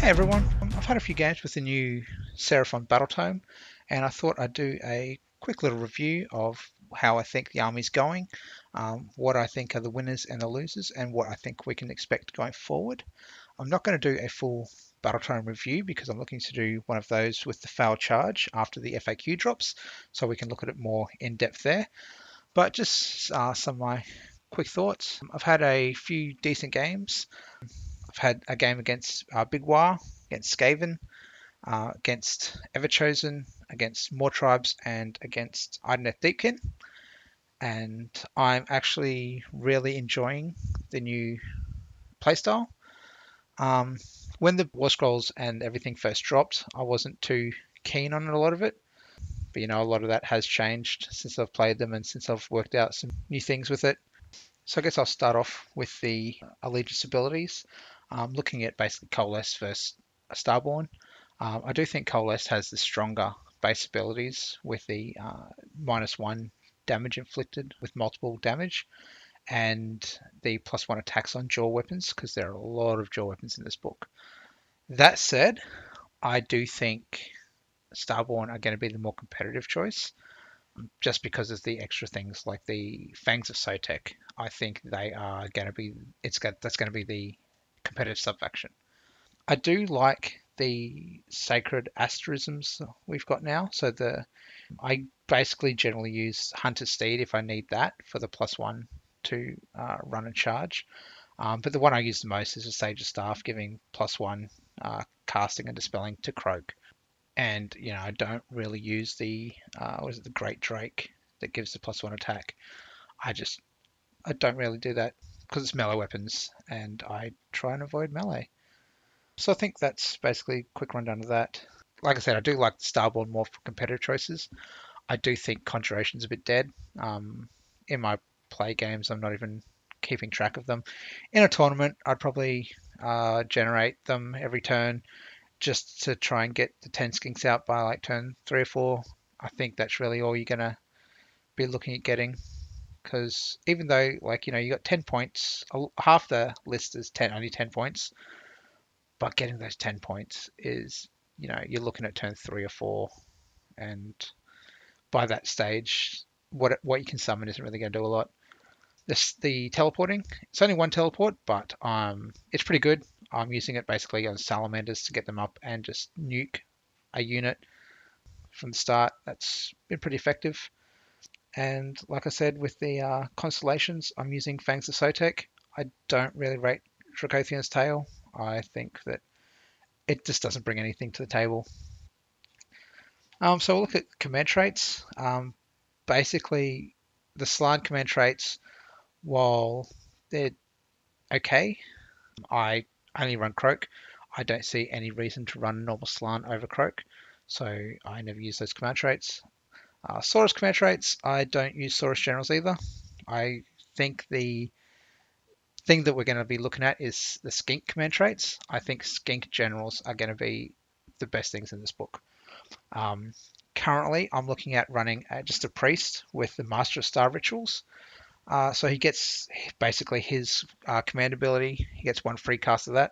Hey everyone, I've had a few games with the new Seraphon battletome, and I thought I'd do a quick little review of how I think the army's going, what I think are the winners and the losers, and what I think we can expect going forward. I'm not going to do a full battletome review because I'm looking to do one of those with the fail charge after the FAQ drops, so we can look at it more in depth there. But just some of my quick thoughts. I've had a few decent games. I've had a game against Big War, against Skaven, against Everchosen, against More Tribes, and against Ideneth Deepkin. And I'm actually really enjoying the new playstyle. Um, when the War Scrolls and everything first dropped, I wasn't too keen on a lot of it. But a lot of that has changed since I've played them and since I've worked out some new things with it. So I guess I'll start off with the Allegiance abilities, looking at basically Coalesce versus Starborn. I do think Coalesce has the stronger base abilities with the -1 damage inflicted with multiple damage and the +1 attacks on jaw weapons because there are a lot of jaw weapons in this book. That said, I do think Starborn are going to be the more competitive choice just because of the extra things like the Fangs of Sotek. I think they are going to be that's going to be the competitive subfaction. I do like the sacred asterisms we've got now. So I basically generally use Hunter's Steed if I need that for the +1 to run and charge. But the one I use the most is the Sage's Staff, giving +1 casting and dispelling to Croak. And I don't really use the the Great Drake that gives the +1 attack. I don't really do that because it's melee weapons, and I try and avoid melee. So I think that's basically a quick rundown of that. Like I said, I do like the Starborn more for competitive choices. I do think Conjuration's a bit dead. In my play games, I'm not even keeping track of them. In a tournament, I'd probably generate them every turn just to try and get the 10 skinks out by like turn 3 or 4. I think that's really all you're going to be looking at getting. Because even though, you got 10 points, half the list is only 10 points, but getting those 10 points is, you're looking at turn 3 or 4. And by that stage, what you can summon isn't really going to do a lot. The teleporting, it's only one teleport, but it's pretty good. I'm using it basically on salamanders to get them up and just nuke a unit from the start. That's been pretty effective. And like I said, with the constellations, I'm using Fangs of Sotek. I don't really rate Dracothian's Tail. I think that it just doesn't bring anything to the table. So we'll look at command traits. Basically, the Slan command traits, while they're okay, I only run Croak. I don't see any reason to run normal Slan over Croak, so I never use those command traits. Saurus command traits, I don't use Saurus generals either. I think the thing that we're going to be looking at is the Skink command traits. I think Skink generals are going to be the best things in this book. Um, Currently, I'm looking at running just a priest with the Master of Star Rituals. So he gets basically his command ability. He gets one free cast of that.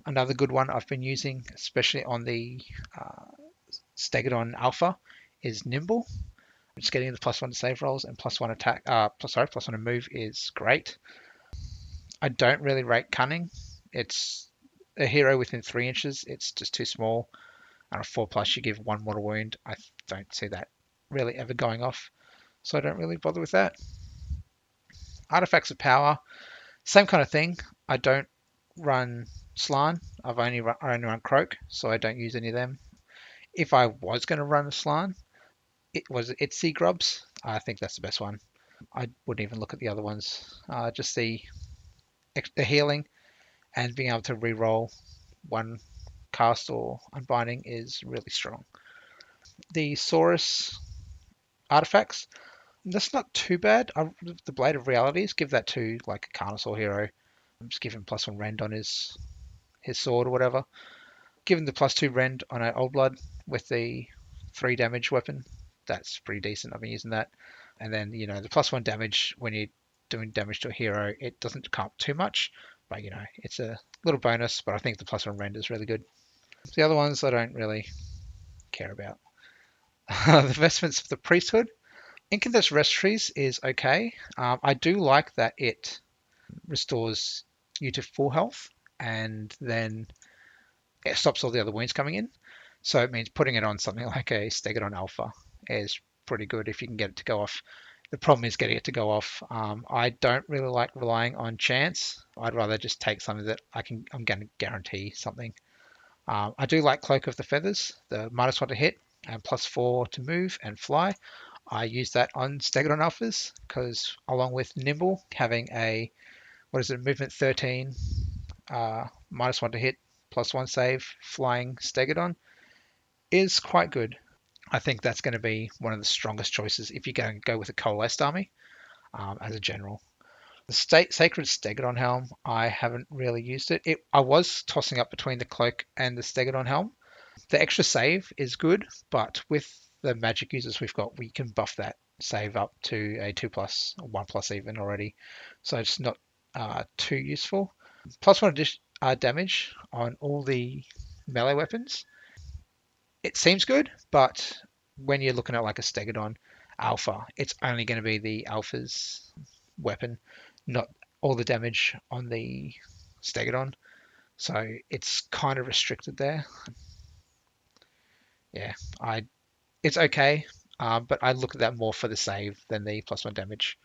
Another good one I've been using, especially on the Stegodon Alpha, is Nimble. Just getting the +1 to save rolls and +1 attack. +1 to move is great. I don't really rate Cunning. It's a hero within 3 inches. It's just too small. And a 4+ you give 1 mortal wound. I don't see that really ever going off. So I don't really bother with that. Artifacts of Power, same kind of thing. I don't run Slan. I only run Croak, so I don't use any of them. If I was going to run a Slan, it was Itzy Grubs. I think that's the best one. I wouldn't even look at the other ones. Just the healing and being able to re-roll one cast or unbinding is really strong. The Saurus artifacts, that's not too bad. The Blade of Realities, give that to like a Carnosaur hero. Just give him +1 rend on his sword or whatever. Give him the +2 rend on an Old Blood with the 3 damage weapon. That's pretty decent. I've been using that. And then, the +1 damage when you're doing damage to a hero, it doesn't come up too much, But it's a little bonus, but I think the +1 rend is really good. The other ones I don't really care about. The Vestments of the Priesthood. Incandescent Recipes is okay. I do like that it restores you to full health, and then it stops all the other wounds coming in. So it means putting it on something like a Stegodon Alpha is pretty good if you can get it to go off. The problem is getting it to go off. I don't really like relying on chance. I'd rather just take something that I'm going to guarantee something. I do like Cloak of the Feathers, the -1 to hit and +4 to move and fly. I use that on Stegodon Alphas because along with Nimble, having a, movement 13, -1 to hit, +1 save, flying Stegodon is quite good. I think that's going to be one of the strongest choices if you're going to go with a coalesced army as a general. The Sacred Stegodon Helm, I haven't really used it. I was tossing up between the Cloak and the Stegodon Helm. The extra save is good, but with the magic users we've got, we can buff that save up to a 2+, 1+ even already. So it's not too useful. +1 damage on all the melee weapons. It seems good, but when you're looking at like a Stegodon Alpha, it's only going to be the Alpha's weapon, not all the damage on the Stegodon. So it's kind of restricted there. Yeah, it's okay, but I look at that more for the save than the +1 damage.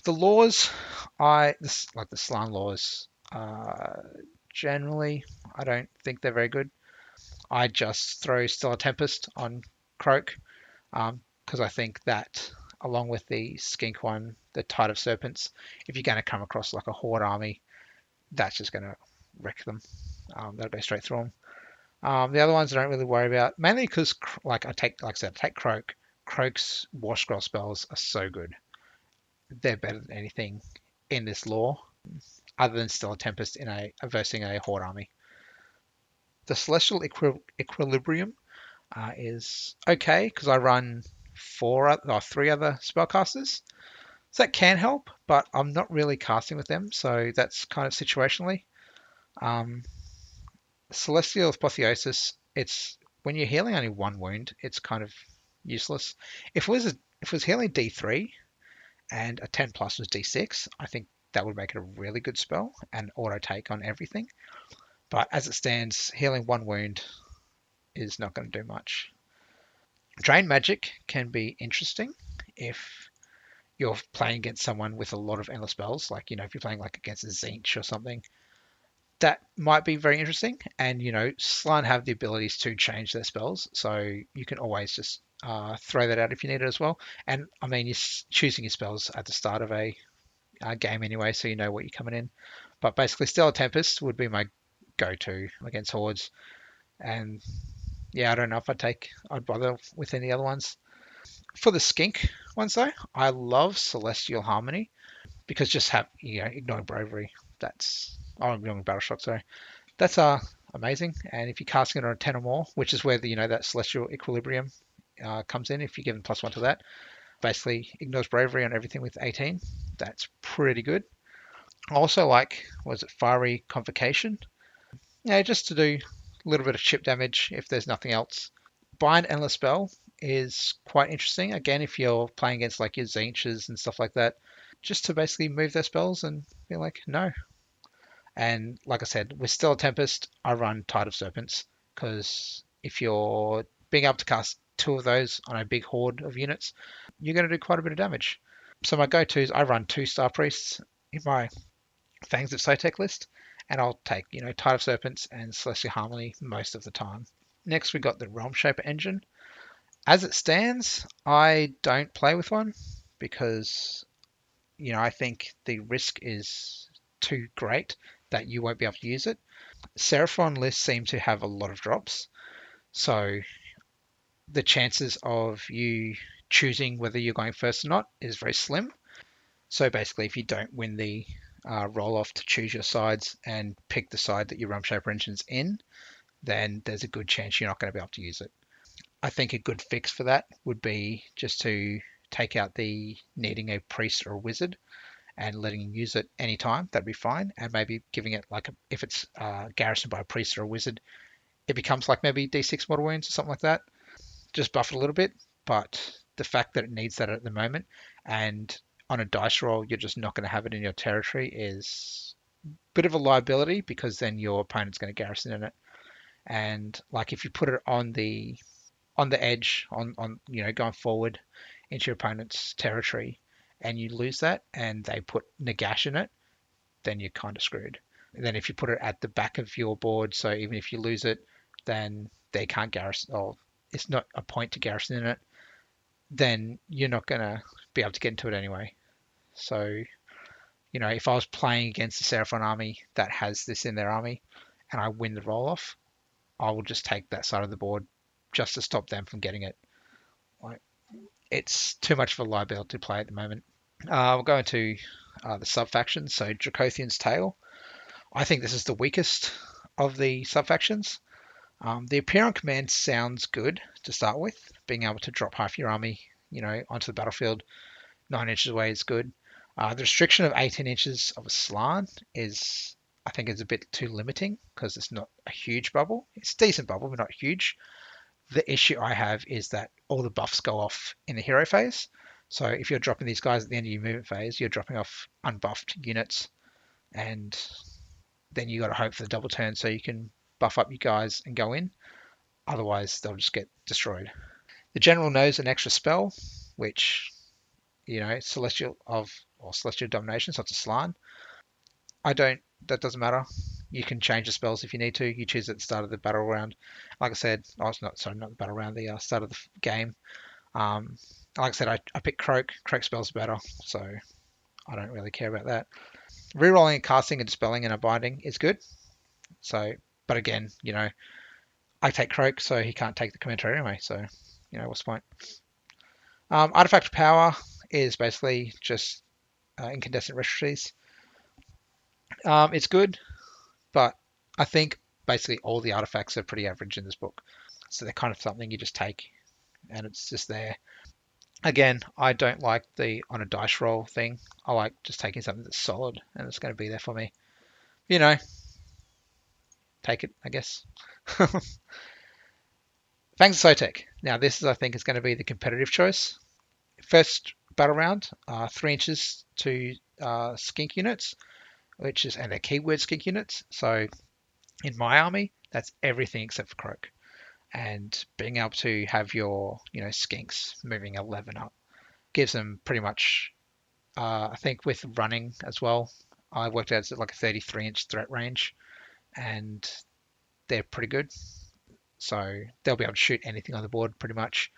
The laws, like the Slan laws. Generally, I don't think they're very good. I just throw Stellar Tempest on Croak because I think that, along with the Skink one, the Tide of Serpents, if you're going to come across like a Horde army, that's just going to wreck them. That'll go straight through them. The other ones I don't really worry about, mainly because, like I said, I take Croak. Croak's War Scroll spells are so good. They're better than anything in this lore, other than Stellar Tempest in versing a Horde army. The Celestial Equilibrium is okay because I run three other spellcasters. So that can help, but I'm not really casting with them, so that's kind of situationally. Celestial Apotheosis, it's when you're healing only one wound, it's kind of useless. If it was healing D3 and a 10+ was D6, I think that would make it a really good spell and auto take on everything. But as it stands, healing one wound is not going to do much. Drain Magic can be interesting if you're playing against someone with a lot of endless spells, like, if you're playing like against a Zinch or something, that might be very interesting. And, Slan have the abilities to change their spells, so you can always just throw that out if you need it as well. And I mean, you're choosing your spells at the start of a game anyway, so you know what you're coming in. But basically, Stellar Tempest would be my go-to against Hordes. And yeah, I don't know if I'd bother with any other ones. For the Skink ones though, I love Celestial Harmony because just ignoring Bravery. Ignoring Battle Shock, sorry. That's amazing. And if you're casting it on a 10 or more, which is where that Celestial Equilibrium comes in, if you're given +1 to that, basically ignores Bravery on everything with 18. That's pretty good. I also like, Fiery Convocation? Yeah, just to do a little bit of chip damage if there's nothing else. Bind Endless Spell is quite interesting. Again, if you're playing against like your Zinches and stuff like that, just to basically move their spells and be like, no. And like I said, with Stellar Tempest, I run Tide of Serpents because if you're being able to cast two of those on a big horde of units, you're going to do quite a bit of damage. So my go-tos, I run 2 Star Priests in my Fangs of Sotek list, and I'll take, Tide of Serpents and Celestial Harmony most of the time. Next, we got the Realm Shaper engine. As it stands, I don't play with one because, I think the risk is too great that you won't be able to use it. Seraphon lists seem to have a lot of drops, so the chances of you choosing whether you're going first or not is very slim. So basically, if you don't win the roll off to choose your sides and pick the side that your Realm Shaper engine's in, then there's a good chance you're not going to be able to use it. I think a good fix for that would be just to take out the needing a priest or a wizard and letting you use it anytime, that'd be fine. And maybe giving it like if it's garrisoned by a priest or a wizard, it becomes like maybe D6 mortal wounds or something like that. Just buff it a little bit. But the fact that it needs that at the moment, and on a dice roll, you're just not going to have it in your territory is a bit of a liability because then your opponent's going to garrison in it. And like if you put it on the edge, on going forward into your opponent's territory, and you lose that, and they put Nagash in it, then you're kind of screwed. And then if you put it at the back of your board, so even if you lose it, then they can't garrison, or it's not a point to garrison in it, then you're not gonna be able to get into it anyway. So if I was playing against the Seraphon army that has this in their army, and I win the roll off, I will just take that side of the board just to stop them from getting it. Like, it's too much of a liability to play at the moment. We'll go into the sub factions. So Dracothian's Tale. I think this is the weakest of the sub factions. The appear on command sounds good to start with. Being able to drop half your army, onto the battlefield 9 inches away is good. The restriction of 18 inches of a slan I think, is a bit too limiting because it's not a huge bubble. It's a decent bubble, but not huge. The issue I have is that all the buffs go off in the hero phase. So if you're dropping these guys at the end of your movement phase, you're dropping off unbuffed units, and then you got to hope for the double turn so you can buff up your guys and go in. Otherwise, they'll just get destroyed. The general knows an extra spell, which celestial domination, so it's a slan. That doesn't matter. You can change the spells if you need to. You choose at the start of the battle round. Like I said, it's not the battle round, the start of the game. Like I said, I picked Croak. Croak spells better, so I don't really care about that. Rerolling and casting and dispelling and a binding is good. So, but again, I take Croak, so he can't take the commentary anyway. So, what's the point? Artifact power is basically just incandescent registries. It's good, but I think basically all the artifacts are pretty average in this book. So they're kind of something you just take and it's just there. Again, I don't like the on a dice roll thing. I like just taking something that's solid and it's going to be there for me. Take it, I guess. Fangs of Sotek. Now this I think is going to be the competitive choice. First battle round, 3 inches to skink units, and they're keyword skink units. So in my army, that's everything except for Croak. And being able to have your, skinks moving 11 up gives them pretty much, I think with running as well, I worked out it's like a 33-inch threat range, and they're pretty good. So they'll be able to shoot anything on the board pretty much.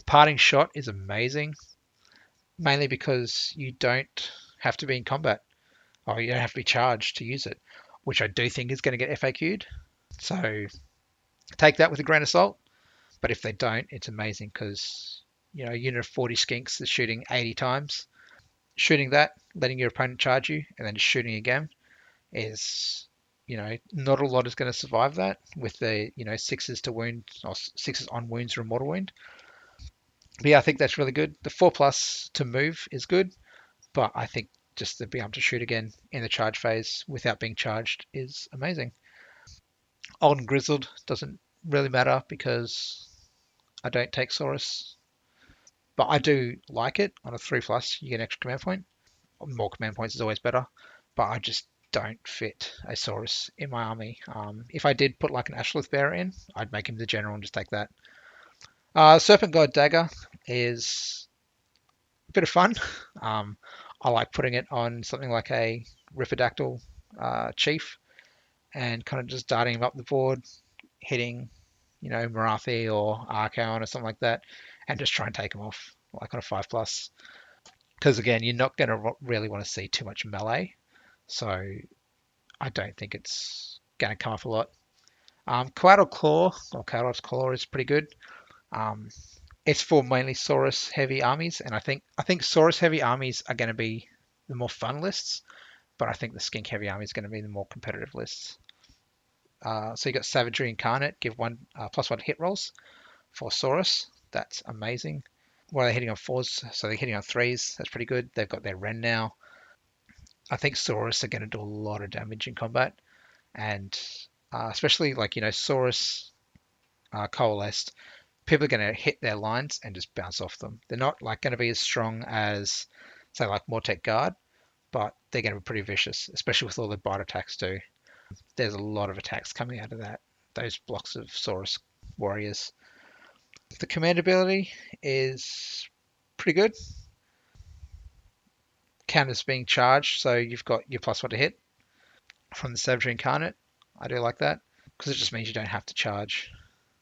Parting shot is amazing, mainly because you don't have to be in combat, or you don't have to be charged to use it, which I do think is going to get FAQ'd. So take that with a grain of salt. But if they don't, it's amazing because, a unit of 40 skinks is shooting 80 times. Shooting that, letting your opponent charge you, and then just shooting again is, not a lot is going to survive that with the, sixes to wound, or sixes on wounds or a mortal wound. But yeah, I think that's really good. The 4+ to move is good, but I think just to be able to shoot again in the charge phase without being charged is amazing. Old and Grizzled doesn't really matter because I don't take Saurus, but I do like it. On a 3+, you get an extra command point. More command points is always better, but I just don't fit a Saurus in my army. If I did put like an Ashleth Bearer in, I'd make him the general and just take that. Serpent God Dagger is a bit of fun. I like putting it on something like a Ripidactyl Chief and kind of just darting him up the board, hitting, Marathi or Archaon or something like that, and just try and take him off, like on a 5+. Because again, you're not going to really want to see too much melee, so I don't think it's going to come up a lot. Coatl Claw, or Coatl's Claw, is pretty good. It's for mainly Saurus heavy armies, and I think Saurus heavy armies are going to be the more fun lists, but I think the skink heavy army is going to be the more competitive lists. So you got Savagery Incarnate, give +1 hit rolls for Saurus. That's amazing. What are they hitting on 4s? So they're hitting on 3s. That's pretty good. They've got their Ren now. I think Saurus are going to do a lot of damage in combat, and especially like Saurus coalesced, people are going to hit their lines and just bounce off them. They're not like going to be as strong as say like Mortek Guard, but they're going to be pretty vicious, especially with all the bite attacks too. There's a lot of attacks coming out of those blocks of Saurus warriors. The command ability is pretty good. Counters being charged, so you've got your +1 to hit from the Savage Incarnate. I do like that because it just means you don't have to charge,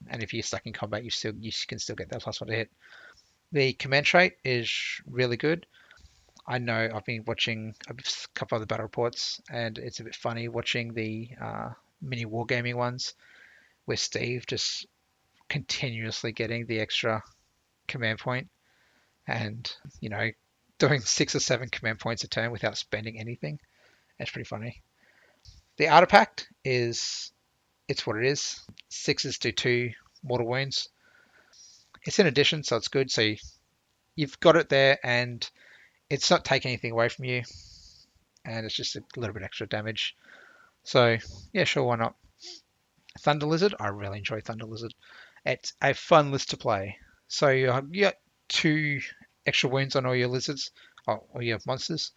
and if you're stuck in combat, you can still get that +1 to hit. The command trait is really good. I know I've been watching a couple of the battle reports, and it's a bit funny watching the mini wargaming ones where Steve just continuously getting the extra command point and, doing 6 or 7 command points a turn without spending anything. That's pretty funny. The artifact it's what it is. 6s do 2 mortal wounds. It's in addition, so it's good. So you've got it there, and it's not taking anything away from you, and it's just a little bit extra damage. So yeah, sure, why not? Thunder Lizard, I really enjoy Thunder Lizard. It's a fun list to play. So you got 2 extra wounds on all your lizards, or your monsters.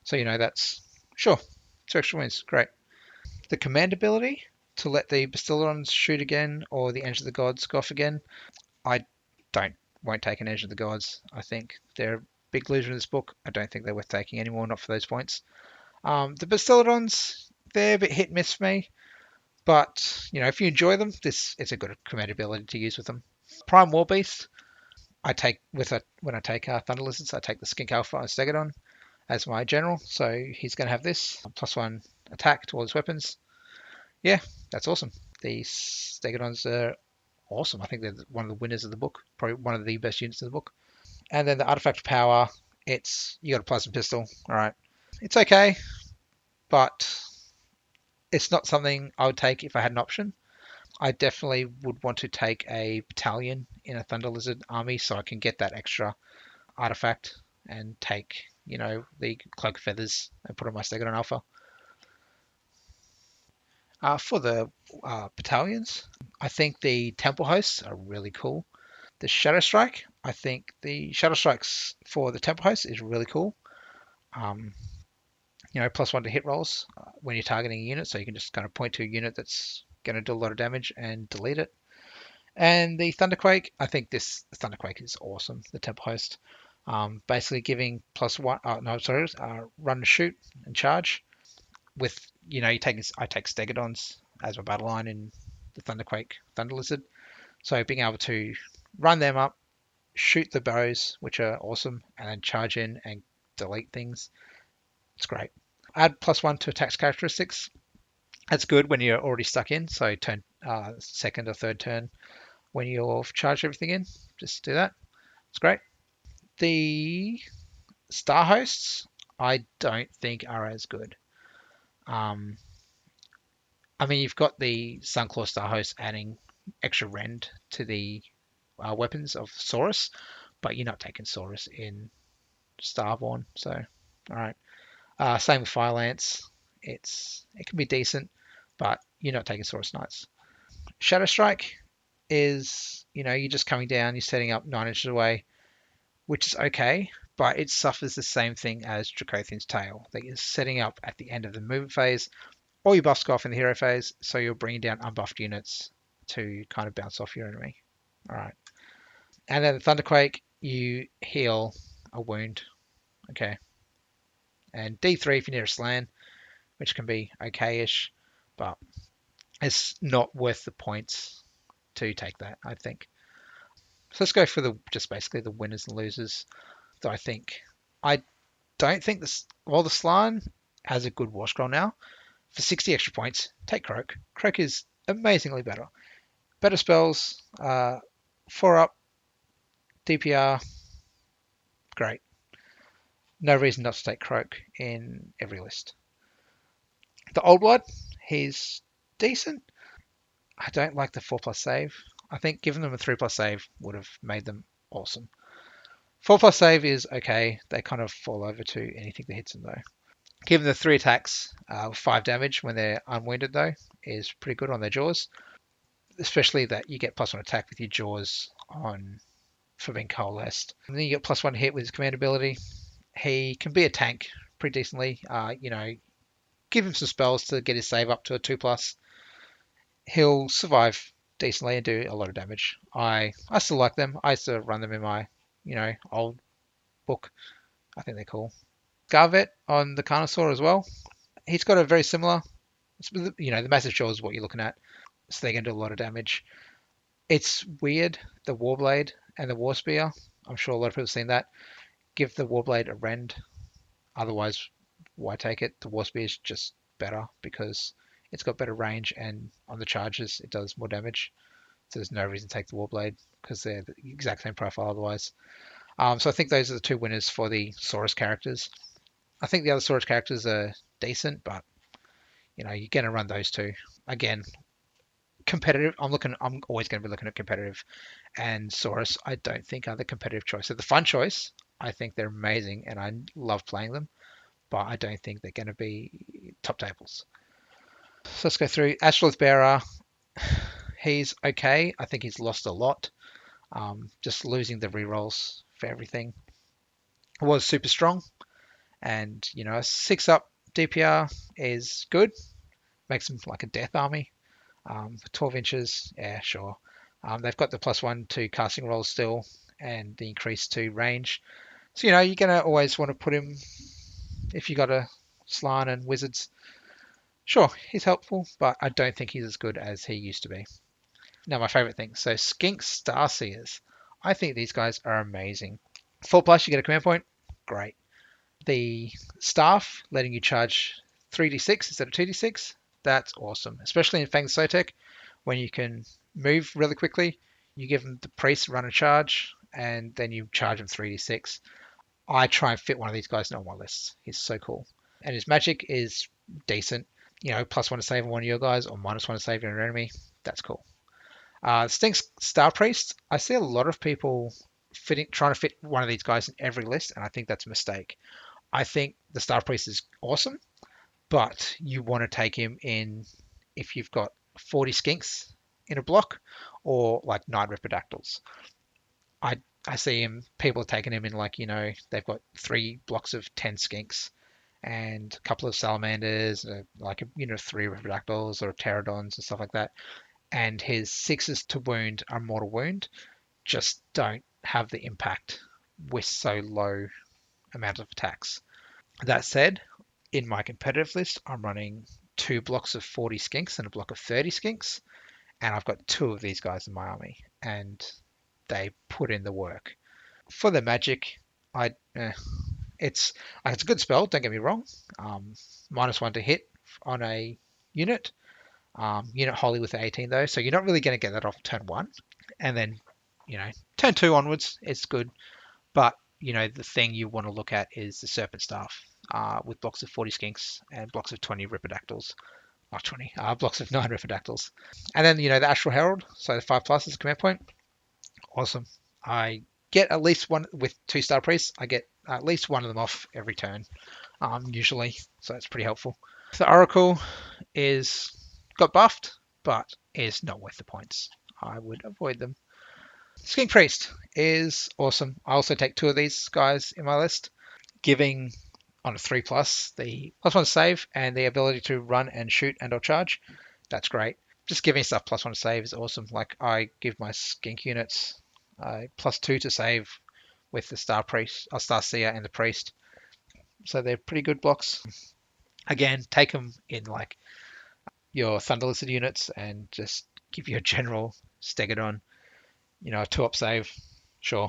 So that's sure 2 extra wounds, great. The command ability to let the Bastiladons shoot again or the Edge of the Gods go off again, I won't take an Edge of the Gods. I think they're a big loser in this book. I don't think they're worth taking anymore, not for those points. The Bastiladons, they're a bit hit and miss for me. But, if you enjoy them, it's a good command ability to use with them. Prime War Beast, when I take Thunder Lizards, I take the Skink Alpha and Stegodon as my general. So he's going to have this +1 attack to all his weapons. Yeah, that's awesome. These Stegodons are awesome. I think they're one of the winners of the book, probably one of the best units of the book. And then the Artifact Power, you got a Plasma Pistol. All right, it's okay, but it's not something I would take if I had an option. I definitely would want to take a battalion in a Thunder Lizard army so I can get that extra artifact and take, the Cloak of Feathers and put on my Stegodon Alpha. For the battalions, I think the Temple Hosts are really cool. The Shadow Strike, I think the Shadow Strikes for the Temple Host is really cool. +1 to hit rolls when you're targeting a unit, so you can just kind of point to a unit that's going to do a lot of damage and delete it. And the Thunderquake, I think this Thunderquake is awesome. The Temple Host, basically giving +1. Run, shoot, and charge. With I take Stegodons as my battle line in the Thunderquake Thunder Lizard, so being able to run them up, shoot the bows, which are awesome, and then charge in and delete things. It's great. Add +1 to attacks characteristics. That's good when you're already stuck in. So turn second or third turn when you've charged everything in, just do that. It's great. The Star Hosts, I don't think are as good. You've got the Sunclaw Star Host adding extra rend to the weapons of Saurus, but you're not taking Saurus in Starborn, so all right. Same with Fire Lance. It can be decent, but you're not taking Saurus Knights. Shadow Strike is, you're just coming down, you're setting up 9 inches away, which is okay, but it suffers the same thing as Dracothian's Tail, that you're setting up at the end of the movement phase. All your buffs go off in the hero phase, so you're bringing down unbuffed units to kind of bounce off your enemy. All right. And then the Thunderquake, you heal a wound. Okay. And D3 if you're near a slan, which can be okay-ish, but it's not worth the points to take that, I think. So let's go for just basically the winners and losers. So I don't think the Slan has a good war scroll now. For 60 extra points, take Croak. Croak is amazingly better. Better spells, 4 up, DPR, great. No reason not to take Croak in every list. The Old Blood, he's decent. I don't like the 4+ save. I think giving them a 3+ save would have made them awesome. 4+ save is okay. They kind of fall over to anything that hits them though. Give them the 3 attacks with 5 damage when they're unwounded, though, is pretty good on their jaws. Especially that you get +1 attack with your jaws on for being coalesced. And then you get +1 hit with his command ability. He can be a tank pretty decently. Give him some spells to get his save up to a 2+. He'll survive decently and do a lot of damage. I still like them. I used to run them in my, old book. I think they're cool. Garvet on the Carnosaur as well. He's got a very similar, the massive jaw is what you're looking at. So they're going to do a lot of damage. It's weird, the Warblade and the War Spear. I'm sure a lot of people have seen that. Give the Warblade a rend. Otherwise, why take it? The War Spear is just better because it's got better range and on the charges it does more damage. So there's no reason to take the Warblade because they're the exact same profile otherwise. So I think those are the 2 winners for the Saurus characters. I think the other Saurus characters are decent, but you're going to run those 2. Again, competitive. I'm always going to be looking at competitive, and Saurus I don't think are the competitive choice. So the fun choice, I think they're amazing and I love playing them, but I don't think they're going to be top tables. So let's go through Astrolith Bearer. He's okay. I think he's lost a lot. Just losing the rerolls for everything. Was super strong, and a 6-up DPR is good. Makes him like a death army. 12 inches, yeah, sure. They've got the +1 to casting rolls still, and the increase to range. So you're gonna always want to put him if you got a Slann and Wizards. Sure, he's helpful, but I don't think he's as good as he used to be. Now my favorite thing, so Skink Starseers. I think these guys are amazing. 4+, you get a command point. Great. The staff letting you charge 3d6 instead of 2d6. That's awesome, especially in Fang Sotek when you can move really quickly. You give them the priest run a charge, and then you charge them 3d6. I try and fit one of these guys in all my lists. He's so cool, and his magic is decent. +1 to save on one of your guys, or -1 to save on your enemy. That's cool. Stinks Star Priest. I see a lot of people trying to fit one of these guys in every list, and I think that's a mistake. I think the Star Priest is awesome, but you want to take him in if you've got 40 skinks in a block or like 9 Ripidactyls. I see people are taking him in they've got 3 blocks of 10 skinks and a couple of salamanders, 3 Ripidactyls or pterodons and stuff like that. And his 6s to wound are mortal wound, just don't have the impact with so low amount of attacks. That said, in my competitive list, I'm running 2 blocks of 40 skinks and a block of 30 skinks, and I've got 2 of these guys in my army, and they put in the work. For the magic, it's a good spell, don't get me wrong. -1 to hit on a unit. Unit Holy with 18 though, so you're not really going to get that off turn 1. And then, turn 2 onwards, it's good. But, the thing you want to look at is the Serpent Staff with blocks of 40 skinks and blocks of 20 Ripidactyls. Not 20, blocks of 9 Ripidactyls. And then, the Astral Herald, so the 5+ is a command point. Awesome. I get at least one with 2 Star Priests. I get at least one of them off every turn, usually. So that's pretty helpful. The Oracle got buffed, but is not worth the points. I would avoid them. Skink Priest is awesome. I also take 2 of these guys in my list, giving on a 3+, the +1 save and the ability to run and shoot and or charge. That's great. Just giving stuff +1 to save is awesome. Like I give my skink units +2 to save with the Star Seer and the Priest. So they're pretty good blocks. Again, take them in like your Thunder Lizard units and just give you a general Stegodon, a 2-up save. Sure.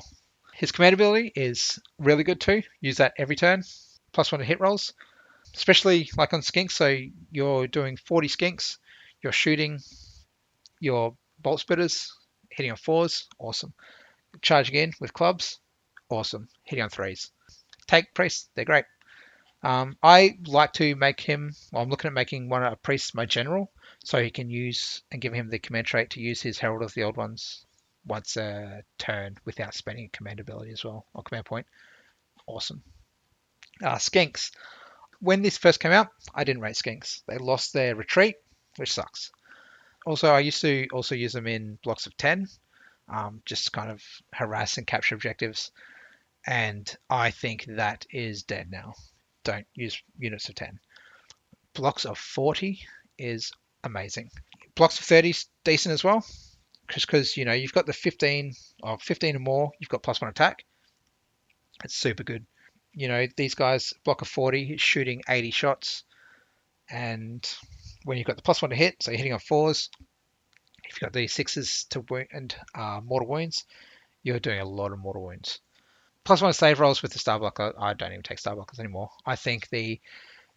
His command ability is really good too. Use that every turn. +1 to hit rolls, especially like on skinks. So you're doing 40 skinks, you're shooting your bolt spitters, hitting on 4s, awesome. Charging in with clubs, awesome. Hitting on 3s. Take priests, they're great. I like to make him, I'm looking at making one a priest my general, so he can use and give him the command trait to use his Herald of the Old Ones once a turn without spending a command ability as well, or command point. Awesome. Skinks. When this first came out, I didn't rate skinks. They lost their retreat, which sucks. Also, I used to also use them in blocks of 10, just kind of harass and capture objectives. And I think that is dead now. Don't use units of 10. Blocks of 40 is amazing. Blocks of 30 is decent as well, just because you've got the 15 or 15 or more, you've got +1 attack. It's super good. These guys block of 40 is shooting 80 shots, and when you've got the +1 to hit, so you're hitting on 4s. If you've got the 6s to wound and mortal wounds, you're doing a lot of mortal wounds. +1 save rolls with the star blocker. I don't even take star blockers anymore. I think the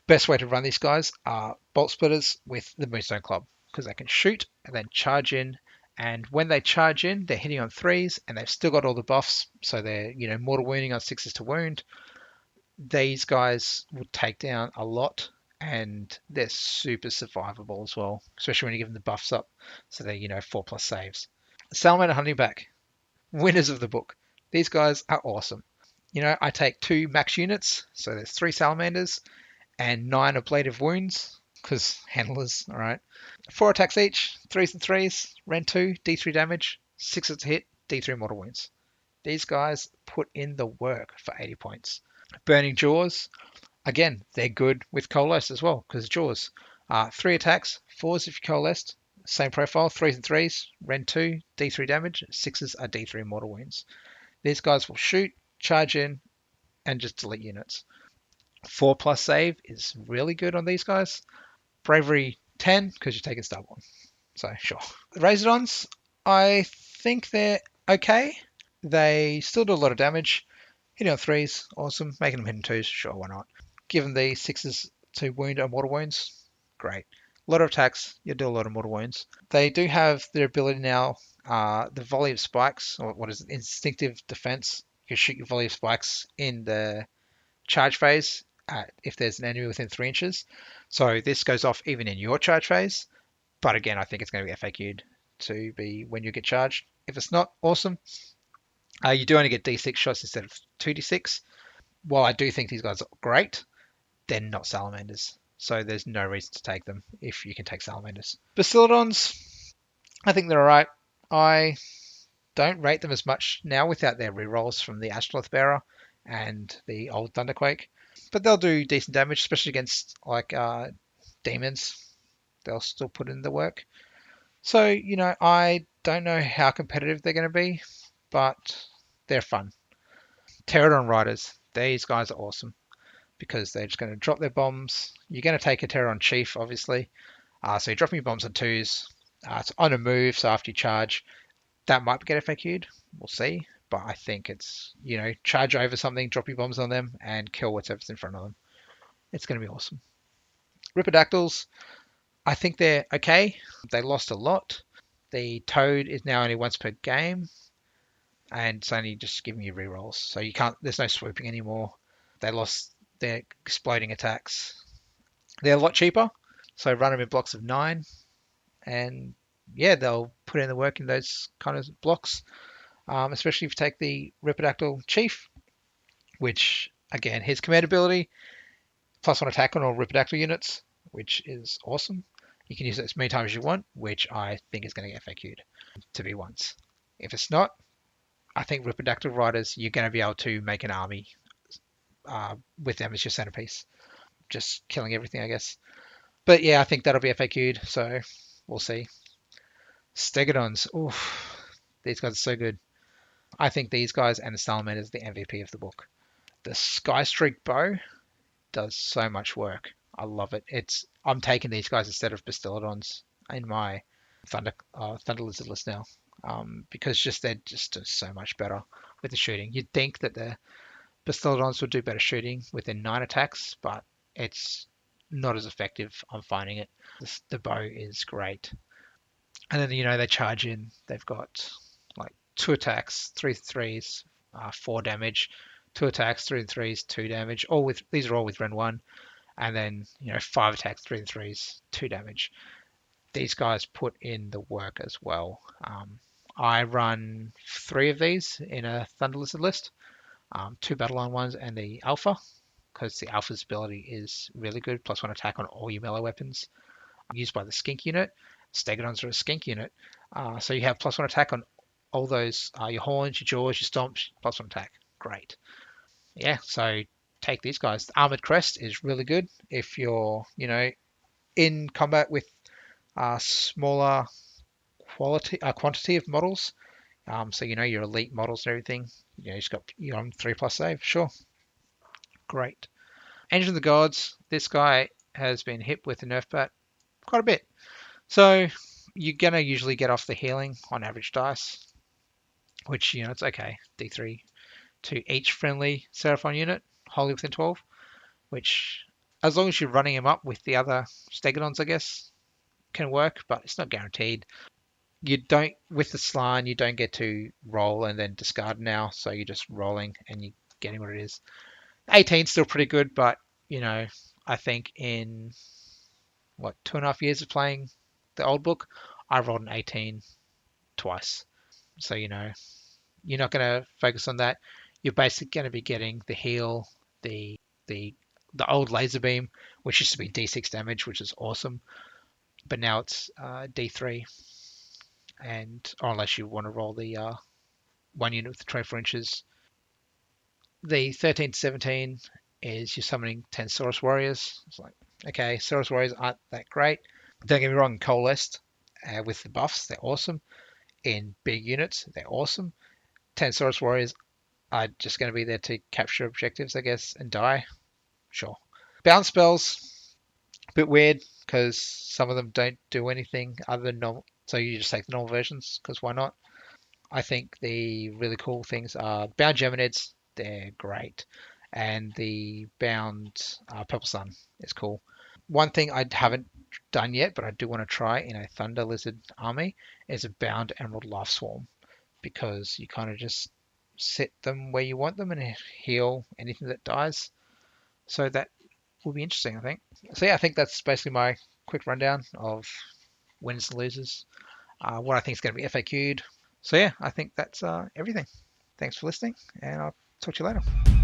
best way to run these guys are bolt splitters with the Moonstone Club, because they can shoot and then charge in. And when they charge in, they're hitting on 3s and they've still got all the buffs. So they're, mortal wounding on 6s to wound. These guys will take down a lot, and they're super survivable as well, especially when you give them the buffs up. So they're, 4+ saves. Salamander Hunting Pack, winners of the book. These guys are awesome. I take 2 max units, so there's 3 salamanders and 9 ablative wounds, because handlers, alright. 4 attacks each, 3s and 3s, Ren 2, D3 damage, 6s to hit, D3 mortal wounds. These guys put in the work for 80 points. Burning Jaws, again, they're good with Coalesced as well, because Jaws. 3 attacks, 4s if you Coalesced, same profile, 3s and 3s, Ren 2, D3 damage, 6s are D3 mortal wounds. These guys will shoot, charge in, and just delete units. 4+ save is really good on these guys. Bravery 10, because you're taking Starborn. So, sure. The Razordons, I think they're okay. They still do a lot of damage. Hitting on 3s, awesome. Making them hit on 2s, sure, why not? Given the 6s to wound and mortal wounds, great. A lot of attacks, you do a lot of mortal wounds. They do have their ability now, the volley of spikes, or what is it, instinctive defense. You can shoot your volley of spikes in the charge phase if there's an enemy within 3 inches. So this goes off even in your charge phase. But again, I think it's going to be FAQ'd to be when you get charged. If it's not, awesome. You do only get D6 shots instead of 2D6. While I do think these guys are great, they're not salamanders. So there's no reason to take them if you can take salamanders. Bastiladons, I think they're alright. I don't rate them as much now without their rerolls from the Astrolith Bearer and the old Thunderquake. But they'll do decent damage, especially against demons. They'll still put in the work. So, I don't know how competitive they're going to be, but they're fun. Pterodon Riders, these guys are awesome because they're just going to drop their bombs. You're going to take a Pterodon Chief, obviously. So you're dropping your bombs on 2s. It's on a move, so after you charge, that might get FAQ'd. We'll see. But I think it's, charge over something, drop your bombs on them, and kill whatever's in front of them. It's going to be awesome. Ripidactyls, I think they're okay. They lost a lot. The Toad is now only once per game, and it's only just giving you rerolls. So there's no swooping anymore. They lost their exploding attacks. They're a lot cheaper, so run them in blocks of 9, and yeah, they'll put in the work in those kind of blocks, especially if you take the Ripidactyl Chief, which, again, his command ability, +1 attack on all Ripidactyl units, which is awesome. You can use it as many times as you want, which I think is going to get FAQ'd to be once. If it's not, I think Ripidactyl Riders, you're going to be able to make an army with them as your centerpiece. Just killing everything, I guess. But yeah, I think that'll be FAQ'd, so we'll see. Stegodons, oof, these guys are so good. I think these guys and the Salamander is the MVP of the book. The Skystreak Bow does so much work. I love it. I'm taking these guys instead of Bastiladons in my Thunder Lizard list now, because they're just so much better with the shooting. You'd think that the Bastiladons would do better shooting within 9 attacks, but it's not as effective. I'm finding it. The bow is great, and then they charge in. They've got like 2 attacks, 3 threes, 4 damage, 2 attacks, 3 threes, 2 damage. These are all with Ren 1. And then, 5 attacks, 3 3s, 2 damage. These guys put in the work as well. I run 3 of these in a Thunder Lizard list, 2 Battle Line ones and the Alpha. because the Alpha's ability is really good. +1 attack on all your melee weapons used by the skink unit. Stegodons are a skink unit. So you have +1 attack on all those, your horns, your jaws, your stomps, +1 attack. Great. Yeah, so take these guys. The Armored Crest is really good if you're, in combat with smaller quantity of models. So your elite models and everything. You just got you're on 3+ save. Sure, great. Engine of the Gods. This guy has been hit with a nerf bat quite a bit. So you're gonna usually get off the healing on average dice, which it's okay. D3 to each friendly Seraphon unit, wholly within 12. Which, as long as you're running him up with the other Stegodons, I guess, can work, but it's not guaranteed. You don't, with the Slan, you don't get to roll and then discard now, so you're just rolling and you're getting what it is. 18's still pretty good, but, I think in, 2.5 years of playing the old book, I rolled an 18 twice. So, you're not going to focus on that. You're basically going to be getting the heal, the the old laser beam, which used to be D6 damage, which is awesome, but now it's D3. And or unless you want to roll the 1 unit with 24 inches, the 13 to 17 is you're summoning 10 Saurus Warriors. It's like, okay, Saurus Warriors aren't that great. Don't get me wrong, Coalesced with the buffs, they're awesome. In big units, they're awesome. 10 Saurus Warriors are just going to be there to capture objectives, I guess, and die. Sure. Bounce spells, a bit weird because some of them don't do anything other than normal. So you just take the normal versions because why not? I think the really cool things are bound Geminids. They're great, and the bound Purple Sun is cool. One thing I haven't done yet, but I do want to try in a Thunder Lizard army is a bound Emerald Life Swarm because you kind of just set them where you want them and heal anything that dies. So that will be interesting, I think. So yeah, I think that's basically my quick rundown of winners and losers. What I think is going to be FAQ'd. So yeah, I think that's everything. Thanks for listening, and I'll talk to you later.